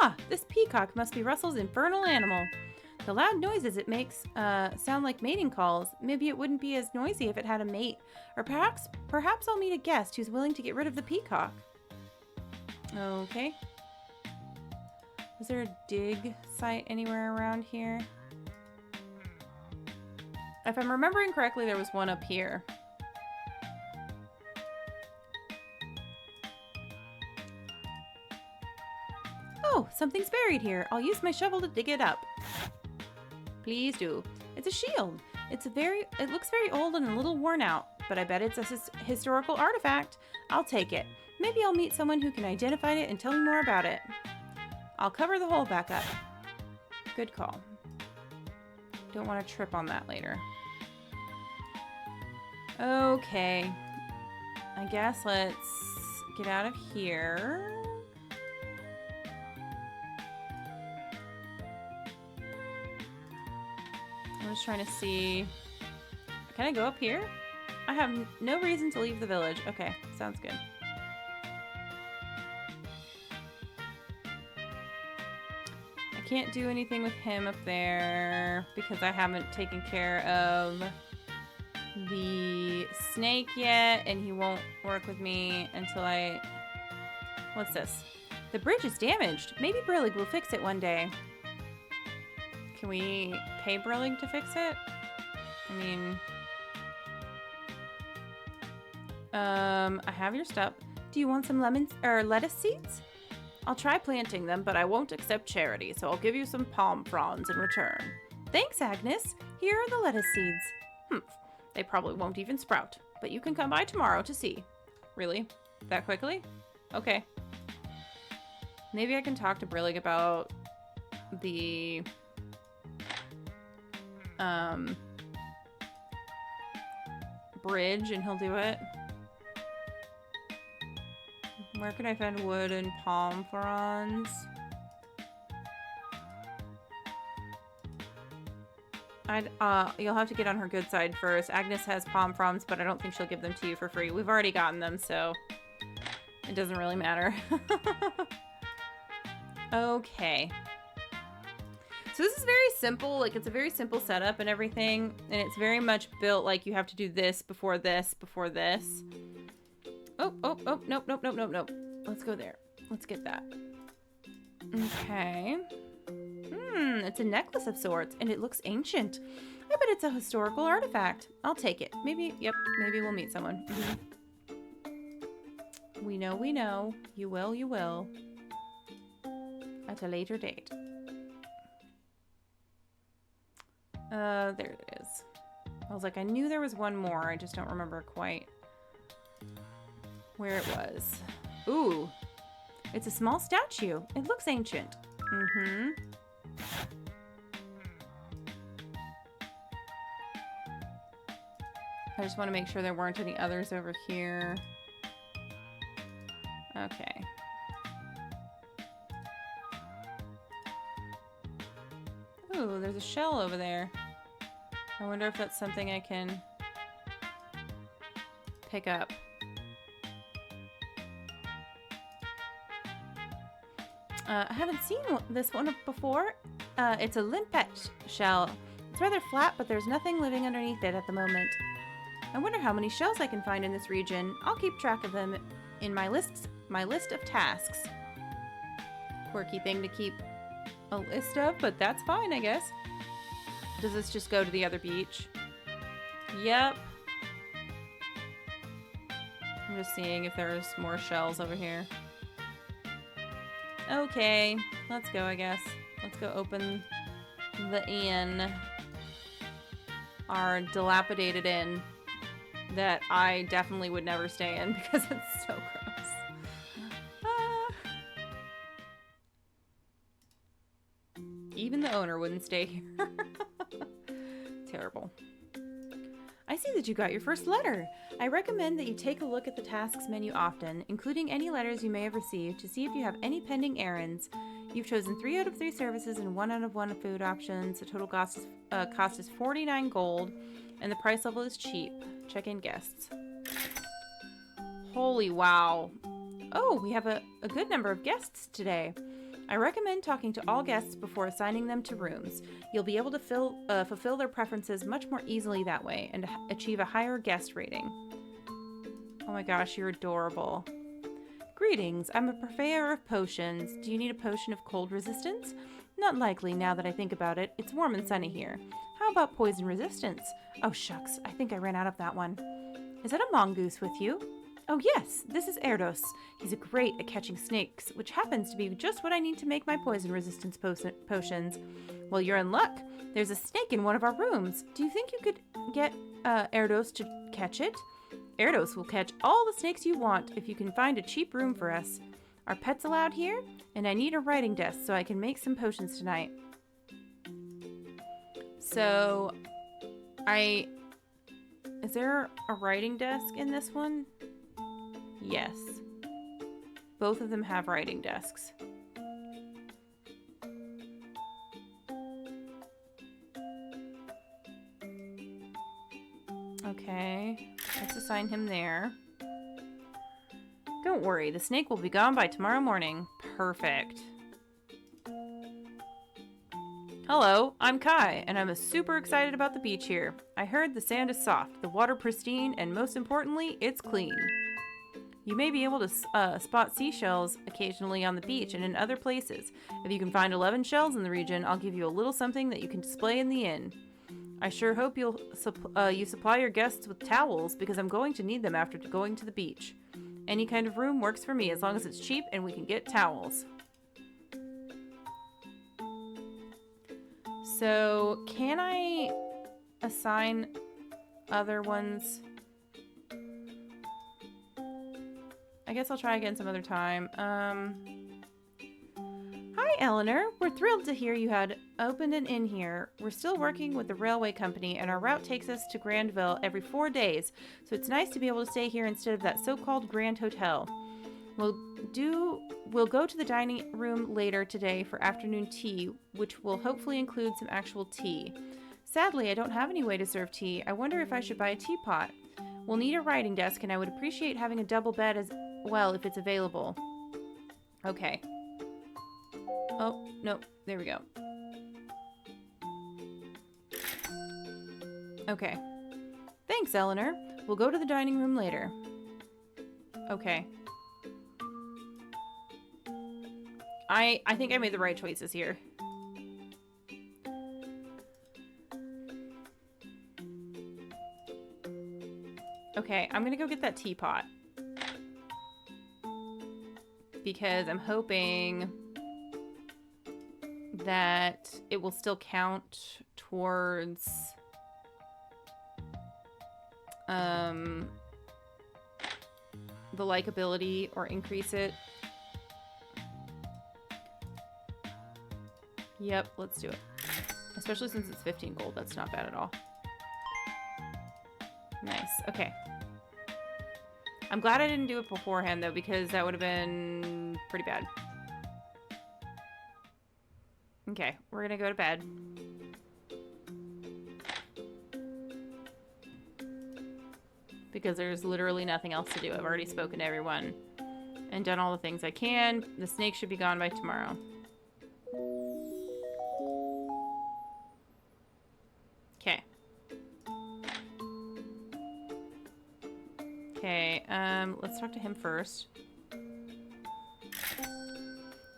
Ah, this peacock must be Russell's infernal animal. The loud noises it makes sound like mating calls. Maybe it wouldn't be as noisy if it had a mate. Or perhaps I'll meet a guest who's willing to get rid of the peacock. Okay. Is there a dig site anywhere around here? If I'm remembering correctly, there was one up here. Oh, something's buried here. I'll use my shovel to dig it up. Please do. It's a shield. It looks very old and a little worn out, but I bet it's a historical artifact. I'll take it. Maybe I'll meet someone who can identify it and tell me more about it. I'll cover the hole back up. Good call. Don't want to trip on that later. Okay. I guess let's get out of here. I'm just trying to see. Can I go up here? I have no reason to leave the village. Okay, sounds good. I can't do anything with him up there because I haven't taken care of the snake yet, and he won't work with me until I... What's this? The bridge is damaged. Maybe Brillig will fix it one day. Can we pay Brillig to fix it? I mean... I have your stuff. Do you want some lettuce seeds? I'll try planting them, but I won't accept charity, so I'll give you some palm fronds in return. Thanks, Agnes. Here are the lettuce seeds. They probably won't even sprout, but you can come by tomorrow to see. Really? That quickly? Okay. Maybe I can talk to Brillig about the... bridge, and he'll do it. Where can I find wood and palm fronds? You'll have to get on her good side first. Agnes has pom-froms, but I don't think she'll give them to you for free. We've already gotten them, so it doesn't really matter. Okay. So this is very simple. Like, it's a very simple setup and everything, and it's very much built like you have to do this before this before this. Oh, nope. Let's go there. Let's get that. Okay. It's a necklace of sorts, and it looks ancient. I bet it's a historical artifact. I'll take it. Maybe we'll meet someone. We know. You will. At a later date. There it is. I was like, I knew there was one more. I just don't remember quite where it was. Ooh. It's a small statue. It looks ancient. I just want to make sure there weren't any others over here. Okay. Ooh, there's a shell over there. I wonder if that's something I can pick up. I haven't seen this one before. It's a limpet shell. It's rather flat, but there's nothing living underneath it at the moment. I wonder how many shells I can find in this region. I'll keep track of them in my list of tasks. Quirky thing to keep a list of, but that's fine, I guess. Does this just go to the other beach? Yep. I'm just seeing if there's more shells over here. Okay, let's go, I guess. Let's go open the inn. Our dilapidated inn that I definitely would never stay in because it's so gross. Even the owner wouldn't stay here. Terrible. I see that you got your first letter. I recommend that you take a look at the tasks menu often, including any letters you may have received, to see if you have any pending errands. You've chosen 3 out of 3 services and 1 out of 1 food options. The total cost is 49 gold, and the price level is cheap. Check in guests. Holy wow. Oh, we have a good number of guests today. I recommend talking to all guests before assigning them to rooms. You'll be able to fulfill their preferences much more easily that way and achieve a higher guest rating. Oh my gosh, you're adorable. Greetings, I'm a purveyor of potions. Do you need a potion of cold resistance? Not likely now that I think about it. It's warm and sunny here. How about poison resistance? Oh shucks, I think I ran out of that one. Is that a mongoose with you? Oh yes, this is Erdos. He's great at catching snakes, which happens to be just what I need to make my poison resistance potions. Well, you're in luck. There's a snake in one of our rooms. Do you think you could get Erdos to catch it? Erdos will catch all the snakes you want if you can find a cheap room for us. Are pets allowed here? And I need a writing desk so I can make some potions tonight. So, is there a writing desk in this one? Yes. Both of them have writing desks. Okay, let's assign him there. Don't worry, the snake will be gone by tomorrow morning. Perfect. Hello, I'm Kai, and I'm super excited about the beach here. I heard the sand is soft, the water pristine, and most importantly, it's clean. You may be able to spot seashells occasionally on the beach and in other places. If you can find 11 shells in the region, I'll give you a little something that you can display in the inn. I sure hope you supply your guests with towels, because I'm going to need them after going to the beach. Any kind of room works for me, as long as it's cheap and we can get towels. So, can I assign other ones? I guess I'll try again some other time. Hi, Eleanor. We're thrilled to hear you had opened an inn here. We're still working with the railway company, and our route takes us to Grandville every 4 days, so it's nice to be able to stay here instead of that so-called Grand Hotel. We'll go to the dining room later today for afternoon tea, which will hopefully include some actual tea. Sadly, I don't have any way to serve tea. I wonder if I should buy a teapot. We'll need a writing desk, and I would appreciate having a double bed as well if it's available. Okay. Oh, no. There we go. Okay. Thanks, Eleanor. We'll go to the dining room later. Okay. I think I made the right choices here. Okay, I'm gonna go get that teapot. Because I'm hoping that it will still count towards the likability or increase it. Yep, let's do it. Especially since it's 15 gold. That's not bad at all. Nice. Okay. I'm glad I didn't do it beforehand, though, because that would have been pretty bad. Okay, we're gonna go to bed. Because there's literally nothing else to do. I've already spoken to everyone and done all the things I can. The snake should be gone by tomorrow. Okay. Okay, let's talk to him first.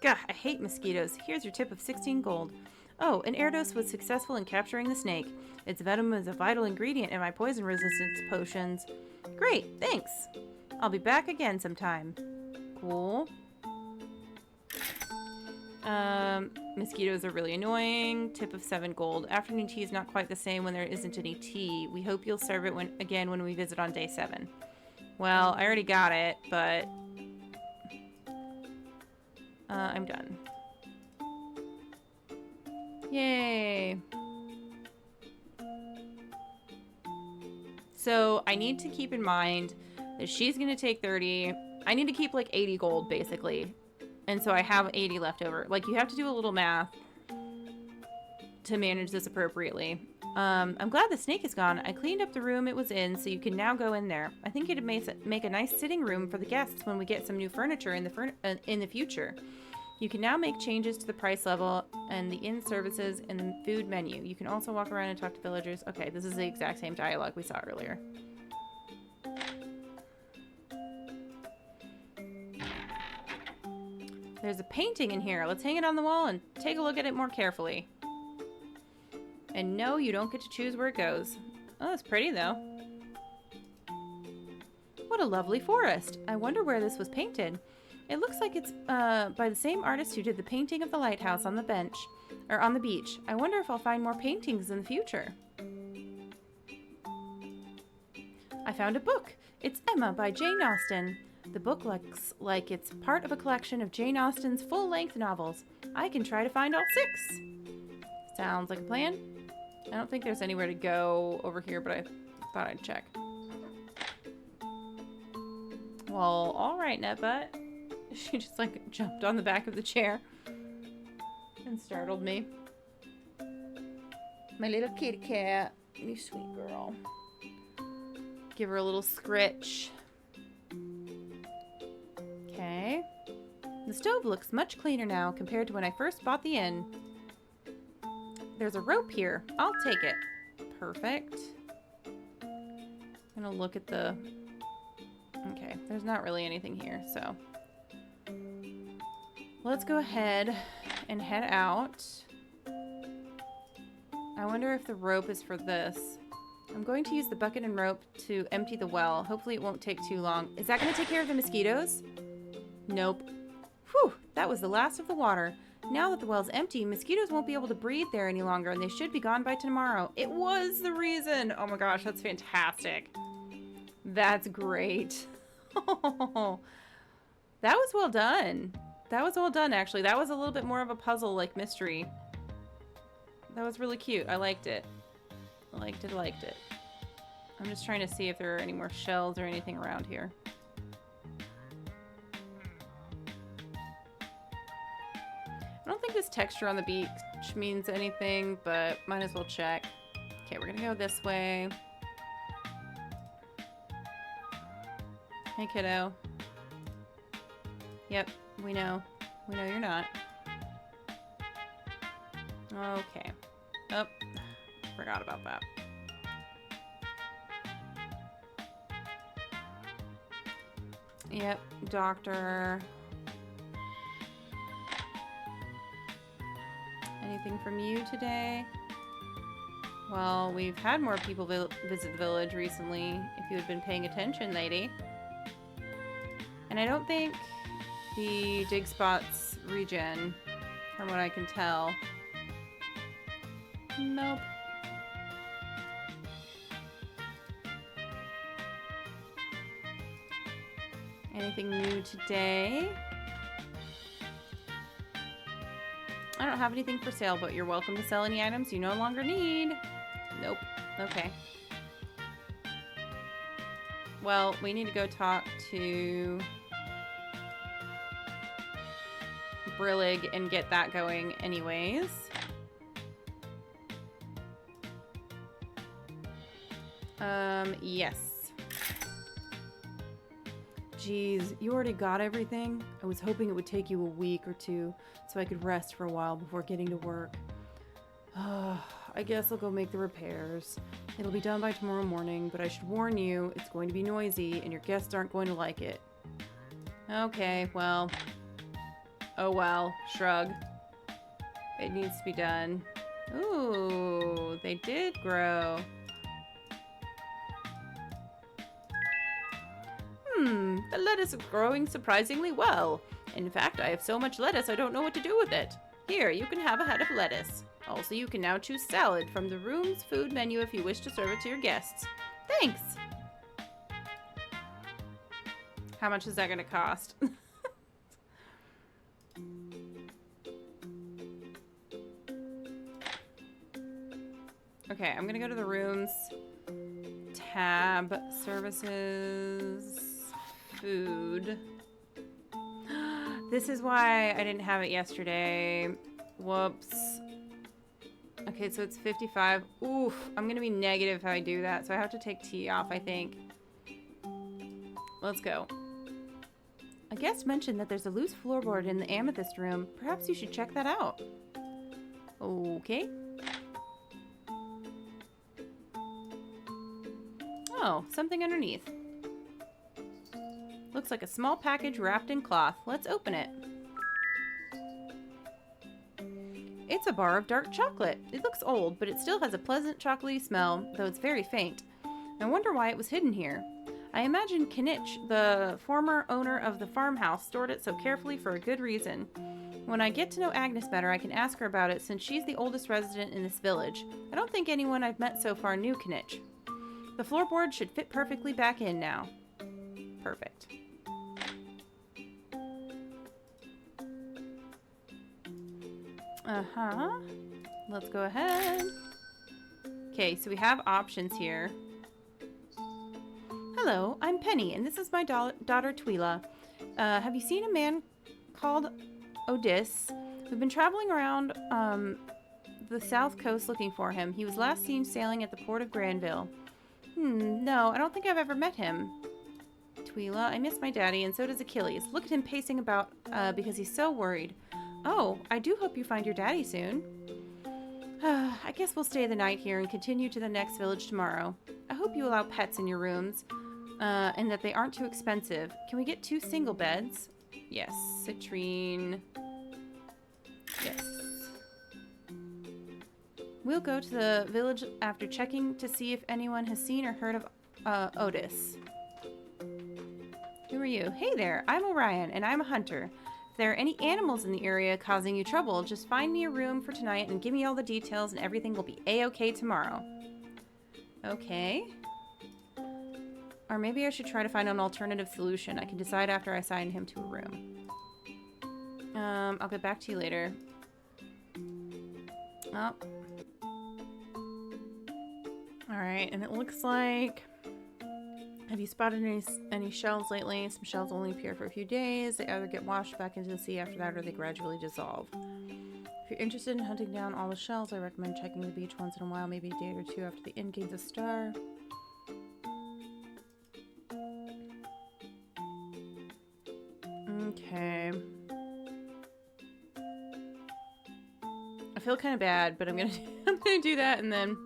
Gah, I hate mosquitoes. Here's your tip of 16 gold. Oh, an Erdos was successful in capturing the snake. Its venom is a vital ingredient in my poison resistance potions. Great, thanks. I'll be back again sometime. Cool. Mosquitoes are really annoying. Tip of 7 gold. Afternoon tea is not quite the same when there isn't any tea. We hope you'll serve it again when we visit on day 7. Well, I already got it, but I'm done. Yay. So I need to keep in mind that she's going to take 30. I need to keep like 80 gold basically. And so I have 80 left over. Like, you have to do a little math to manage this appropriately. I'm glad the snake is gone. I cleaned up the room it was in, so you can now go in there. I think it'd make a nice sitting room for the guests when we get some new furniture in the future. You can now make changes to the price level and the inn services and the food menu. You can also walk around and talk to villagers. Okay, this is the exact same dialogue we saw earlier. There's a painting in here. Let's hang it on the wall and take a look at it more carefully. And no, you don't get to choose where it goes. Oh, it's pretty though. What a lovely forest. I wonder where this was painted. It looks like it's by the same artist who did the painting of the lighthouse on the bench, or on the beach. I wonder if I'll find more paintings in the future. I found a book. It's Emma by Jane Austen. The book looks like it's part of a collection of Jane Austen's full-length novels. I can try to find all 6. Sounds like a plan. I don't think there's anywhere to go over here, but I thought I'd check. Well, alright, Netbutt. She just, like, jumped on the back of the chair and startled me. My little kitty cat. You sweet girl. Give her a little scritch. Okay. The stove looks much cleaner now compared to when I first bought the inn. There's a rope here. I'll take it. Perfect. I'm gonna look at the... Okay, there's not really anything here, so... Let's go ahead and head out. I wonder if the rope is for this. I'm going to use the bucket and rope to empty the well. Hopefully it won't take too long. Is that going to take care of the mosquitoes? Nope. Whew, that was the last of the water. Now that the well's empty, mosquitoes won't be able to breathe there any longer, and they should be gone by tomorrow. It was the reason! Oh my gosh, that's fantastic. That's great. Oh, that was well done. That was well done, actually. That was a little bit more of a puzzle, like, mystery. That was really cute. I liked it. I liked it, I liked it. I'm just trying to see if there are any more shells or anything around here. I don't think this texture on the beach means anything, but might as well check. Okay, we're gonna go this way. Hey, kiddo. Yep, we know. We know you're not. Okay. Oh, forgot about that. Yep, doctor. Anything from you today? Well, we've had more people visit the village recently, if you had been paying attention, lady. And I don't think the dig spots regen, from what I can tell. Nope. Anything new today? I don't have anything for sale, but you're welcome to sell any items you no longer need. Nope. Okay. Well, we need to go talk to Brillig and get that going anyways. Yes. Jeez, you already got everything? I was hoping it would take you a week or two so I could rest for a while before getting to work. I guess I'll go make the repairs. It'll be done by tomorrow morning, but I should warn you, it's going to be noisy and your guests aren't going to like it. Okay, well. Oh well, shrug. It needs to be done. Ooh, they did grow. The lettuce is growing surprisingly well. In fact, I have so much lettuce I don't know what to do with it. Here, you can have a head of lettuce. Also, you can now choose salad from the room's food menu if you wish to serve it to your guests. Thanks! How much is that going to cost? Okay, I'm going to go to the rooms. Tab, services, food. This is why I didn't have it yesterday. Whoops. Okay, so it's 55. Oof, I'm gonna be negative if I do that, so I have to take tea off, I think. Let's go. A guest mentioned that there's a loose floorboard in the amethyst room. Perhaps you should check that out. Okay. Oh, something underneath. Looks like a small package wrapped in cloth. Let's open it. It's a bar of dark chocolate. It looks old, but it still has a pleasant chocolatey smell, though it's very faint. I wonder why it was hidden here. I imagine Kinich, the former owner of the farmhouse, stored it so carefully for a good reason. When I get to know Agnes better, I can ask her about it since she's the oldest resident in this village. I don't think anyone I've met so far knew Kinich. The floorboard should fit perfectly back in now. Perfect. Uh-huh. Let's go ahead. Okay, so we have options here. Hello, I'm Penny, and this is my daughter Twila. Have you seen a man called Odys? We've been traveling around the south coast looking for him. He was last seen sailing at the port of Granville. No, I don't think I've ever met him. Twila, I miss my daddy, and so does Achilles. Look at him pacing about because he's so worried. Oh, I do hope you find your daddy soon. I guess we'll stay the night here and continue to the next village tomorrow. I hope you allow pets in your rooms, and that they aren't too expensive. Can we get 2 single beds? Yes, citrine. Yes. We'll go to the village after checking to see if anyone has seen or heard of Odys. Who are you? Hey there, I'm Orion, and I'm a hunter. If there are any animals in the area causing you trouble, just find me a room for tonight and give me all the details and everything will be a-okay tomorrow. Okay. Or maybe I should try to find an alternative solution. I can decide after I assign him to a room. I'll get back to you later. Oh. Alright, and it looks like... Have you spotted any shells lately? Some shells only appear for a few days. They either get washed back into the sea after that or they gradually dissolve. If you're interested in hunting down all the shells, I recommend checking the beach once in a while, maybe a day or two after the inn gains a star. Okay. I feel kind of bad, but I'm gonna do that and then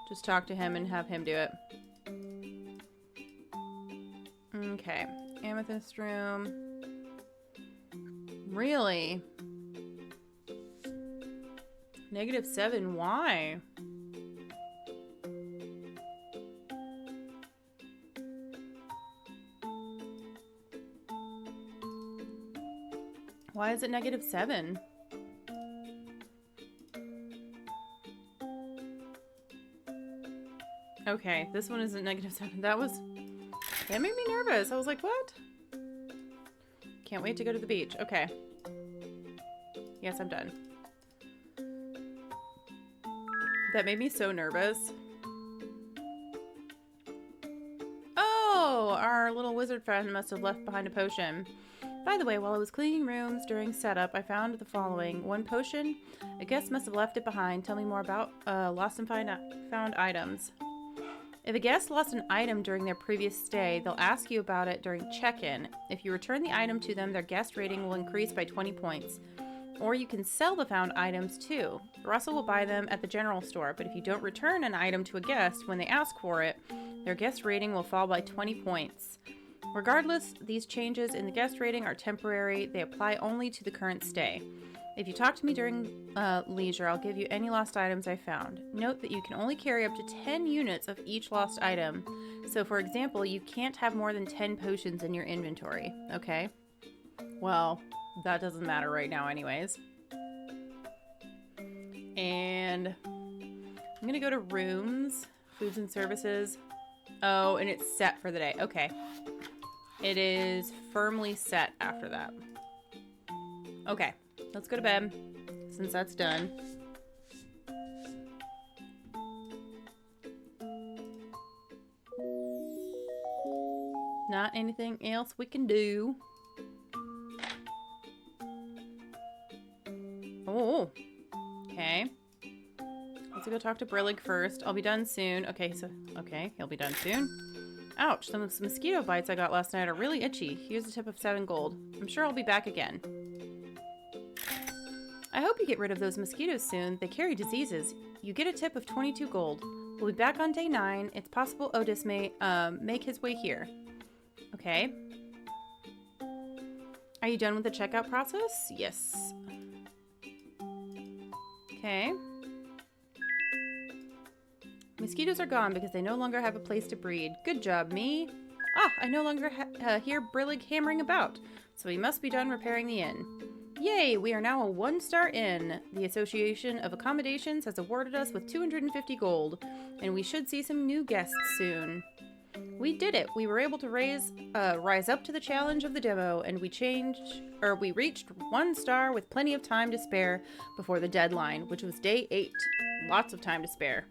just talk to him and have him do it. Okay. Amethyst room. Really? -7, why? Why is it -7? Okay, this one isn't -7. That made me nervous. I was like, what? Can't wait to go to the beach. Okay. Yes, I'm done. That made me so nervous. Oh, our little wizard friend must have left behind a potion. By the way, while I was cleaning rooms during setup, I found the following. 1 potion. A guest must have left it behind. Tell me more about lost and found items. If a guest lost an item during their previous stay, they'll ask you about it during check-in. If you return the item to them, their guest rating will increase by 20 points. Or you can sell the found items too. Russell will buy them at the general store, but if you don't return an item to a guest when they ask for it, their guest rating will fall by 20 points. Regardless, these changes in the guest rating are temporary. They apply only to the current stay. If you talk to me during leisure, I'll give you any lost items I found. Note that you can only carry up to 10 units of each lost item. So for example, you can't have more than 10 potions in your inventory, okay? Well, that doesn't matter right now anyways. And I'm gonna go to rooms, foods and services. Oh, and it's set for the day. Okay. It is firmly set after that. Okay, let's go to bed since that's done. Not anything else we can do. Oh, okay. Let's go talk to Brillig first. I'll be done soon. Okay, he'll be done soon. Ouch, some of those mosquito bites I got last night are really itchy. Here's a tip of 7 gold. I'm sure I'll be back again. I hope you get rid of those mosquitoes soon. They carry diseases. You get a tip of 22 gold. We'll be back on day 9. It's possible Otis may make his way here. Okay. Are you done with the checkout process? Yes. Okay. Mosquitoes are gone because they no longer have a place to breed. Good job, me. Ah, I no longer hear Brillig hammering about, so we must be done repairing the inn. Yay, we are now a 1-star inn. The Association of Accommodations has awarded us with 250 gold, and we should see some new guests soon. We did it. We were able to rise up to the challenge of the demo, and we reached 1 star with plenty of time to spare before the deadline, which was day 8. Lots of time to spare.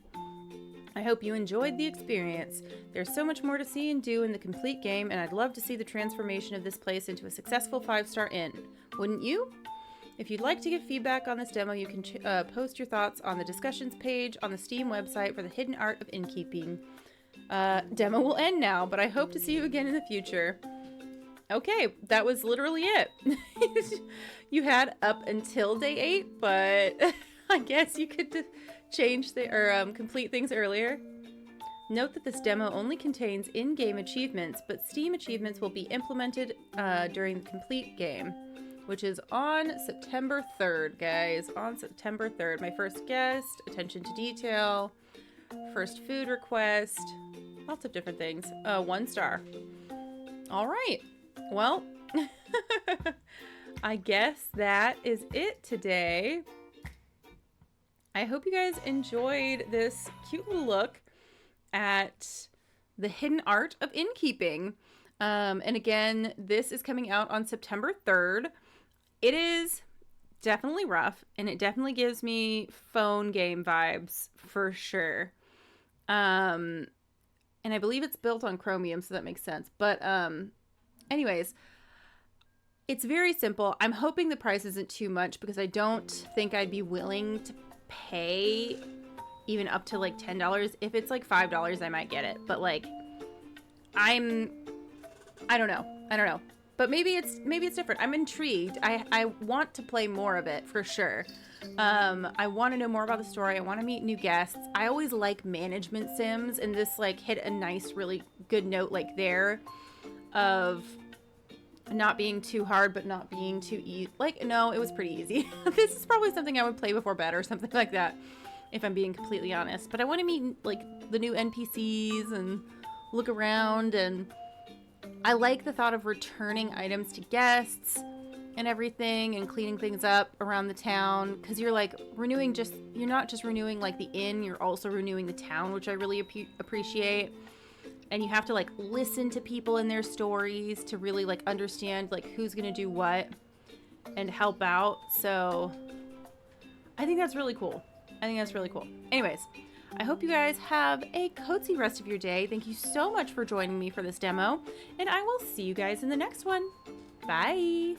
I hope you enjoyed the experience. There's so much more to see and do in the complete game, and I'd love to see the transformation of this place into a successful 5-star inn. Wouldn't you? If you'd like to give feedback on this demo, you can post your thoughts on the discussions page on the Steam website for the Hidden Art of Innkeeping. Demo will end now, but I hope to see you again in the future. Okay, that was literally it. You had up until day 8, but I guess you could change complete things earlier. Note that this demo only contains in-game achievements, but Steam achievements will be implemented during the complete game, which is on September 3rd, guys. On September 3rd. My first guest, attention to detail, first food request, lots of different things. 1 star. All right. Well, I guess that is it today. I hope you guys enjoyed this cute little look at the Hidden Art of Innkeeping. And again, this is coming out on September 3rd. It is definitely rough, and it definitely gives me phone game vibes for sure. And I believe it's built on Chromium, so that makes sense. But anyways, It's very simple. I'm hoping the price isn't too much because I don't think I'd be willing to pay even up to like $10. If it's like $5, I might get it. But like, I don't know. But maybe it's different. I'm intrigued. I want to play more of it for sure. I want to know more about the story. I want to meet new guests. I always like management sims, and this like hit a nice, really good note like there of not being too hard, but not being too easy. Like, no, it was pretty easy. This is probably something I would play before bed or something like that, if I'm being completely honest. But I want to meet like the new NPCs and look around, and I like the thought of returning items to guests and everything and cleaning things up around the town, because you're like renewing you're not just renewing like the inn, you're also renewing the town, which I really appreciate. And you have to like listen to people and their stories to really like understand like who's gonna do what and help out. So I think that's really cool. Anyways, I hope you guys have a cozy rest of your day. Thank you so much for joining me for this demo, and I will see you guys in the next one. Bye.